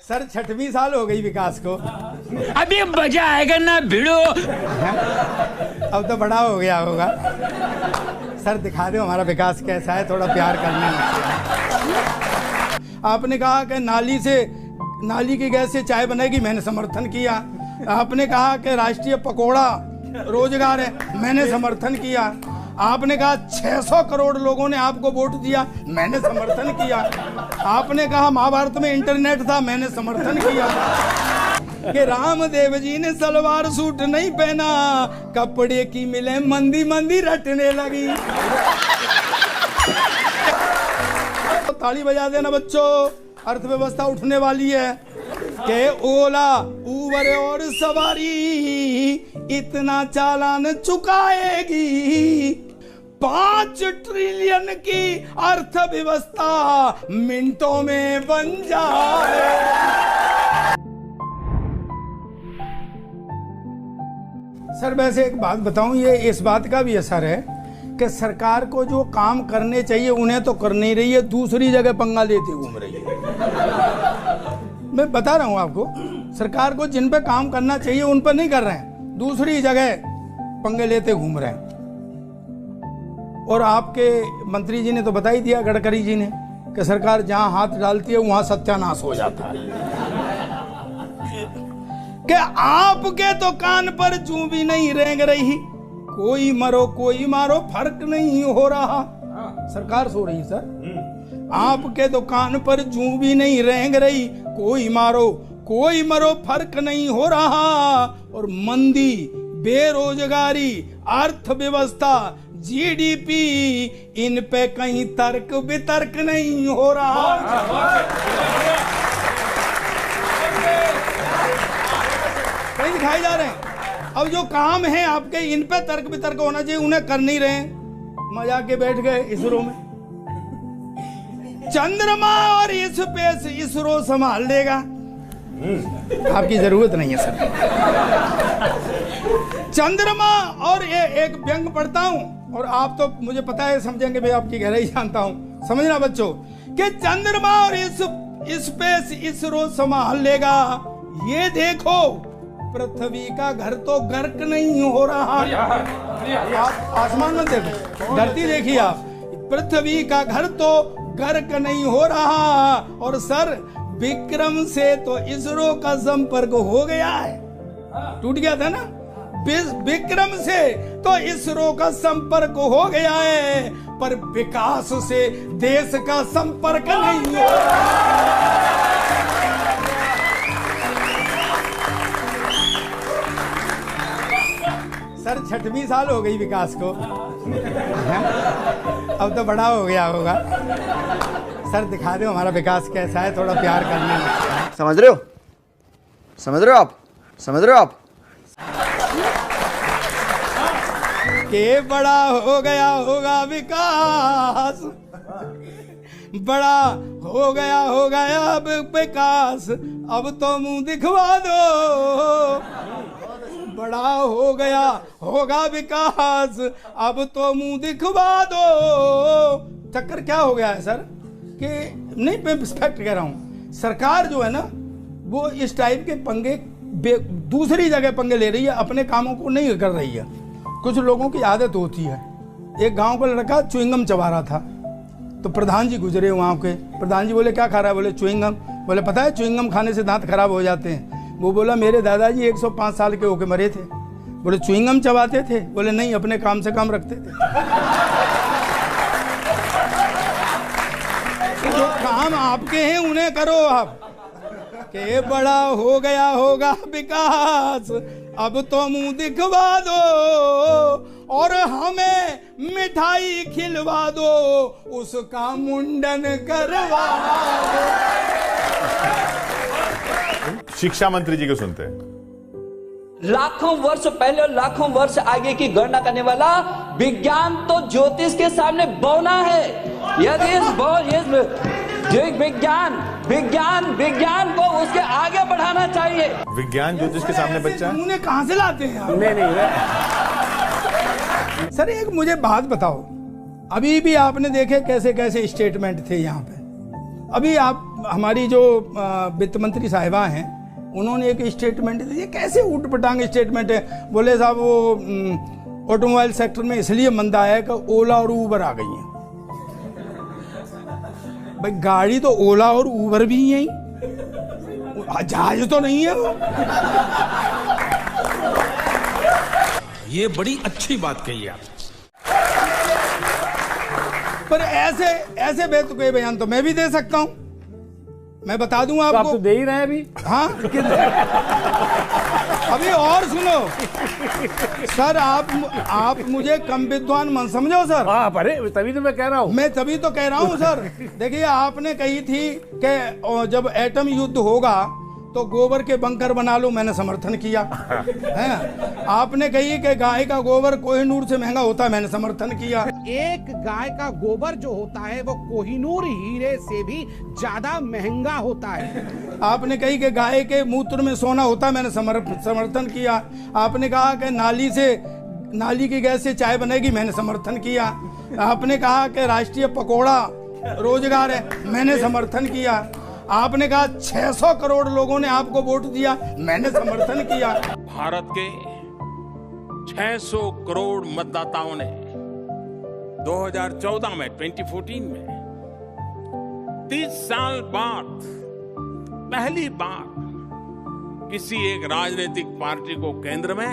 Sir 6वीं साल हो गई विकास को। अभी मजा आएगा ना भिड़ो। अब तो बड़ा हो गया होगा। सर दिखा दो हमारा विकास कैसा है, थोड़ा प्यार करने में। आपने कहा कि नाली की गैस से चाय बनेगी, मैंने समर्थन किया। आपने कहा कि राष्ट्रीय पकोड़ा रोजगार है, मैंने समर्थन किया। आपने कहा 600 करोड़ लोगों ने आपको वोट दिया, मैंने समर्थन किया। आपने कहा महाभारत में इंटरनेट था, मैंने समर्थन किया। कि रामदेव जी ने सलवार सूट नहीं पहना, कपड़े की मिले मंदी मंदी रटने लगी। तो ताली बजा देना बच्चों, अर्थव्यवस्था उठने वाली है। के ओला उबर और सवारी इतना चालान चुकाएगी, 5 ट्रिलियन की अर्थव्यवस्था मिनटों में बन जाए। सर वैसे एक बात बताऊं, ये इस बात का भी असर है कि सरकार को जो काम करने चाहिए उन्हें तो कर नहीं रही है, दूसरी जगह पंगा लेते घूम रही है। मैं बता रहा हूं आपको, सरकार को जिन पे काम करना चाहिए उन पर नहीं कर रहे हैं, दूसरी जगह पंगे लेते घूम रहे हैं। और आपके मंत्री जी ने तो बता ही दिया, गडकरी जी ने, कि सरकार जहां हाथ डालती है वहां सत्यानाश हो जाता है। कि आपके तो कान पर जूं भी नहीं रेंग रही, कोई मरो कोई मारो फर्क नहीं हो रहा। सरकार सो रही सर। आपके तो कान पर जूं भी नहीं रेंग रही, कोई मरो फर्क नहीं हो रहा। और मंदी, बेरोजगारी, अर्थव्यवस्था, जीडीपी, इन पे कहीं तर्क वितर्क नहीं हो रहा। कहीं दिखाई जा रहे हैं। अब जो काम है आपके, इन पे तर्क वितर्क होना चाहिए, उन्हें कर नहीं रहे हैं। मजा के बैठ गए इसरो में। चंद्रमा और स्पेस इसरो संभाल देगा, आपकी जरूरत नहीं है सर। चंद्रमा और एक व्यंग पढ़ता हूं, और आप तो मुझे पता है समझेंगे, मैं आपकी गहराई जानता हूं। समझना बच्चों कि चंद्रमा और स्पेस इसरो संभाल लेगा। ये देखो पृथ्वी का घर तो गर्क नहीं हो रहा। आप आसमान में देखो, धरती देखिए आप, पृथ्वी का घर तो गर्क नहीं हो रहा। और सर विक्रम से तो इसरो का संपर्क हो गया है, टूट गया था ना। विक्रम से तो इसरो का संपर्क हो गया है, पर विकास से देश का संपर्क नहीं हो रहा। सर 6वीं साल हो गई विकास को। अब तो बड़ा हो गया होगा। सर दिखा दो हमारा विकास कैसा है, थोड़ा प्यार करने में। समझ रहे हो आप? के बड़ा हो गया होगा विकास, बड़ा हो गया होगा अब विकास, अब तो मुंह दिखवा दो। बड़ा हो गया होगा विकास, अब तो मुंह दिखवा दो। चक्कर क्या हो गया है सर कि नहीं, मैं फैक्ट कह रहा हूं, सरकार जो है ना वो इस टाइप के पंगे दूसरी जगह पंगे ले रही है, अपने कामों को नहीं कर रही है। कुछ लोगों की आदत होती है। एक गांव का लड़का च्युइंगम चबा रहा था, तो प्रधान जी गुजरे वहां के। प्रधान जी बोले क्या खा रहा है? बोले च्युइंगम। बोले पता है च्युइंगम खाने से दांत खराब हो जाते हैं। वो बोला मेरे दादाजी 105 साल के होके मरे थे। बोले च्युइंगम चबाते थे? बोले नहीं, अपने काम से काम रखते थे। जो काम आपके हैं उन्हें करो आप। के बड़ा हो गया होगा विकास, अब तो मुंह दिखवा दो, और हमें मिठाई खिलवा दो, उसका मुंडन करवा दो। शिक्षा मंत्री जी को सुनते हैं। लाखों वर्ष पहले और लाखों वर्ष आगे की गणना करने वाला विज्ञान तो ज्योतिष के सामने बौना है। यदि जो विज्ञान को उसके आगे बढ़ाना चाहिए। विज्ञान ज्योतिष के सामने बच्चा है? उन्हें कहां से लाते हैं आप? नहीं। सर एक मुझे बात बताओ, अभी भी आपने देखे कैसे कैसे स्टेटमेंट थे यहाँ पे। अभी आप हमारी जो वित्त मंत्री साहिबा हैं, उन्होंने एक स्टेटमेंट दी। कैसे ऊट पटांग स्टेटमेंट है? बोले साहब वो ऑटोमोबाइल सेक्टर में इसलिए मंदा है कि ओला और ऊबर आ गई हैं। भाई गाड़ी तो ओला और ऊबर भी ही है, जहाज तो नहीं है वो। ये बड़ी अच्छी बात कही आप। पर ऐसे बेतुके बयान तो मैं भी दे सकता हूं। मैं बता दूं आपको। तो आप तो दे ही रहे हैं अभी। हाँ अभी और सुनो सर, आप मुझे कम विद्वान मत समझो सर। हाँ, अरे तभी तो मैं कह रहा हूँ। मैं तभी तो कह रहा हूँ सर। देखिए, आपने कही थी कि जब एटम युद्ध होगा तो गोबर के बंकर बना लो, मैंने समर्थन किया है। आपने कही कि गाय का गोबर कोहिनूर से महंगा होता है, मैंने समर्थन किया। एक गाय का गोबर जो होता है वो कोहिनूर हीरे से भी ज्यादा महंगा होता है। आपने कही कि गाय के मूत्र में सोना होता है, मैंने समर्थन किया। आपने कहा कि नाली की गैस से चाय बनेगी, मैंने समर्थन किया। आपने कहा कि राष्ट्रीय पकौड़ा रोजगार है, मैंने समर्थन किया। आपने कहा 600 करोड़ लोगों ने आपको वोट दिया, मैंने समर्थन किया। भारत के 600 करोड़ मतदाताओं ने 2014 में 2014 में 30 साल बाद पहली बार किसी एक राजनीतिक पार्टी को केंद्र में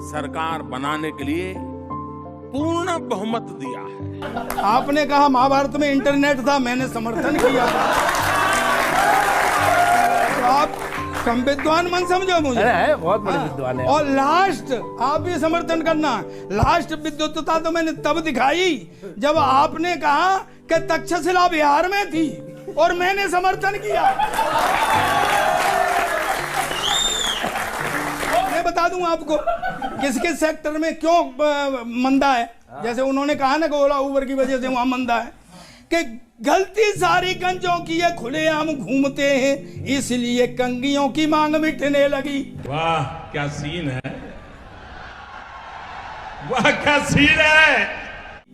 सरकार बनाने के लिए पूर्ण बहुमत दिया है। आपने कहा महाभारत में इंटरनेट था, मैंने समर्थन किया। तो आप कम विद्वान मन समझो मुझे। अरे बहुत बड़े विद्वान है। और लास्ट आप भी समर्थन करना। लास्ट विद्वत्ता तो मैंने तब दिखाई जब आपने कहा कि तक्षशिला बिहार में थी और मैंने समर्थन किया। मैं बता दूं आपको किसके सेक्टर में क्यों मंदा है। जैसे उन्होंने कहा ना कि ओला उबर की वजह से वहां मंदा है, कि गलती सारी गंजों की है, खुलेआम घूमते हैं, इसलिए कंगियों की मांग मिटने लगी। वाह क्या सीन है, वाह क्या सीन है।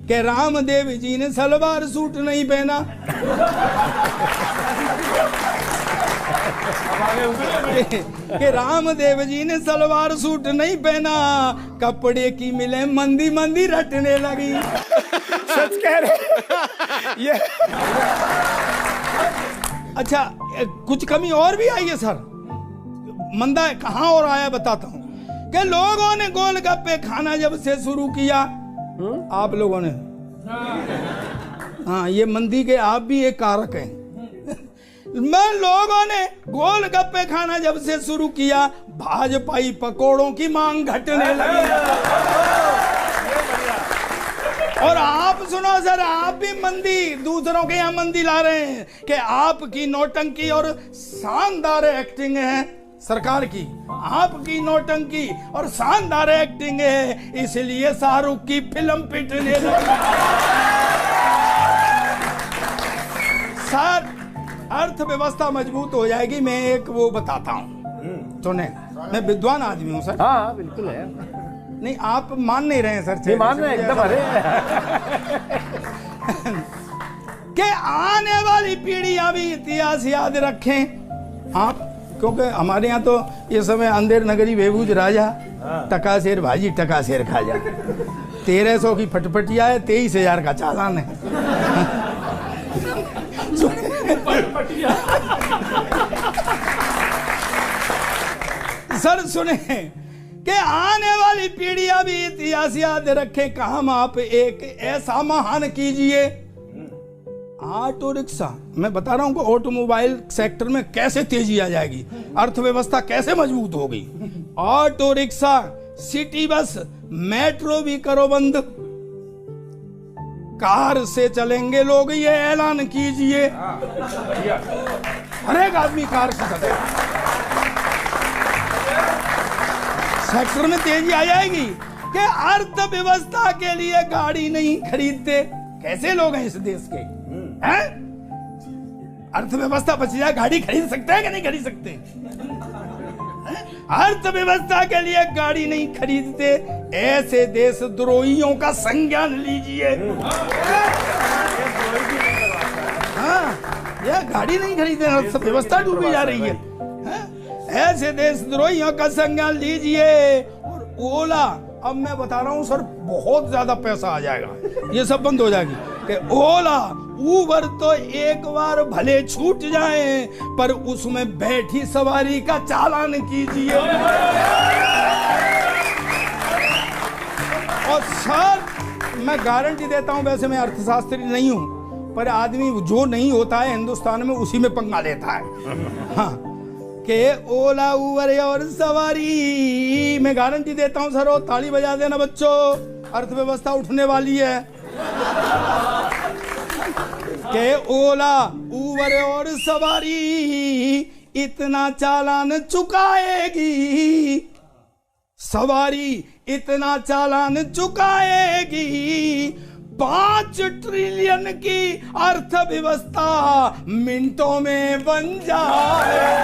कि रामदेव जी ने सलवार सूट नहीं पहना, कि रामदेव जी ने सलवार सूट नहीं पहना, कपड़े की मिले मंदी मंदी रटने लगी। सच कह रहे ये। अच्छा, कुछ कमी और भी आई है सर। मंदा कहाँ और आया बताता हूँ। कि लोगों ने गोलगप्पे खाना जब से शुरू किया, आप लोगों ने, हाँ ये मंदी के आप भी एक कारक हैं। लोगों ने गोलगप्पे खाना जब से शुरू किया, भाजपाई पकोड़ों की मांग घटने लगी। और आप सुनो सर, आप भी मंदी, दूसरों के यहाँ मंदी ला रहे हैं कि आपकी नौटंकी और शानदार एक्टिंग है सरकार की। आपकी नौटंकी और शानदार एक्टिंग है, इसलिए शाहरुख की फिल्म पिटने लगी। सर, अर्थव्यवस्था मजबूत हो जाएगी। मैं एक वो बताता हूँ, सुने, मैं विद्वान आदमी हूँ सर। हाँ बिल्कुल है। नहीं, आप मान नहीं रहे हैं सर। नहीं मान रहे हैं एकदम। अरे कि आने वाली पीढ़ियां भी इतिहास याद रखें आप, क्योंकि हमारे यहाँ तो ये समय अंधेर नगरी बेबूज राजा, टकाशेर भाजी टकाशेर खाजा। 1300 की फटफटिया है, 23,000 का चालान है। सर सुने, कि आने वाली पीढ़ियां भी इतिहास याद रखें। काम आप एक ऐसा महान कीजिए। ऑटो रिक्शा, मैं बता रहा हूं कि ऑटोमोबाइल सेक्टर में कैसे तेजी आ जाएगी, अर्थव्यवस्था कैसे मजबूत होगी। Auto rickshaw, city bus, metro भी करो बंद, कार से चलेंगे लोग, ये ऐलान कीजिए। हर एक आदमी कार से चलेगा, सेक्टर में तेजी आ जाएगी। कि अर्थव्यवस्था के लिए गाड़ी नहीं खरीदते, कैसे लोग हैं इस देश के, हैं? अर्थव्यवस्था बच जाए, गाड़ी खरीद सकते हैं कि नहीं खरीद सकते? अर्थव्यवस्था के लिए गाड़ी नहीं खरीदते, ऐसे देशद्रोहियों का संज्ञान लीजिए। हाँ, यह गाड़ी नहीं खरीदे, अर्थव्यवस्था डूबी जा रही है, हैं? ऐसे देशद्रोहियों का संज्ञान लीजिए। और ओला, अब मैं बता रहा हूं सर, बहुत ज्यादा पैसा आ जाएगा, ये सब बंद हो जाएगी। कि ओला ऊबर तो एक बार भले छूट जाए, पर उसमें बैठी सवारी का चालान कीजिए। और सर मैं गारंटी देता हूं, वैसे मैं अर्थशास्त्री नहीं हूं, पर आदमी जो नहीं होता है हिंदुस्तान में उसी में पंगा लेता है। हाँ, के ओला उबर और सवारी, मैं गारंटी देता हूं सर, वो ताली बजा देना बच्चों, अर्थव्यवस्था उठने वाली है। के ओला उबर और सवारी इतना चालान चुकाएगी, सवारी इतना चालान चुकाएगी, 5 ट्रिलियन की अर्थव्यवस्था मिनटों में बन जाए।